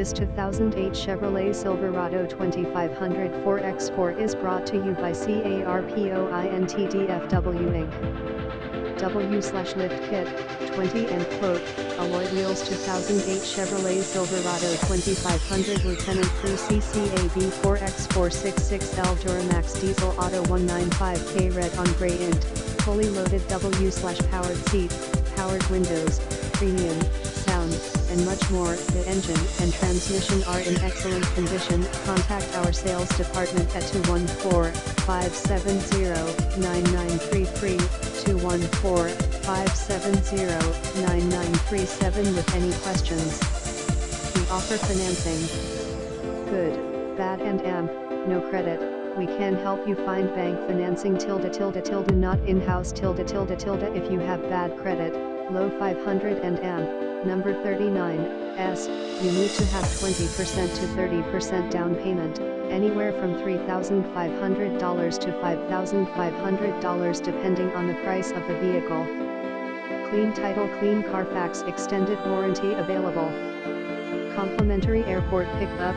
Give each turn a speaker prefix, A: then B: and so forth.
A: This 2008 Chevrolet Silverado 2500 4x4 is brought to you by CARPOINT-DFW Inc. W/lift kit, 20 and quote, alloy wheels 2008 Chevrolet Silverado 2500 Lieutenant Crew CCAB 4x466L Duramax Diesel Auto 195K red on gray int, fully loaded W/powered seat, powered windows, premium, sound, and much more. The engine and transmission are in excellent condition. Contact our sales department at 214-570-9933, 214-570-9937 with any questions. We offer financing. Good, bad and no credit. We can help you find bank financing -- not in-house -- if you have bad credit, low 500 and number 39S, you need to have 20% to 30% down payment, anywhere from $3,500 to $5,500 depending on the price of the vehicle. Clean title, clean Carfax, extended warranty available. Complimentary airport pickup,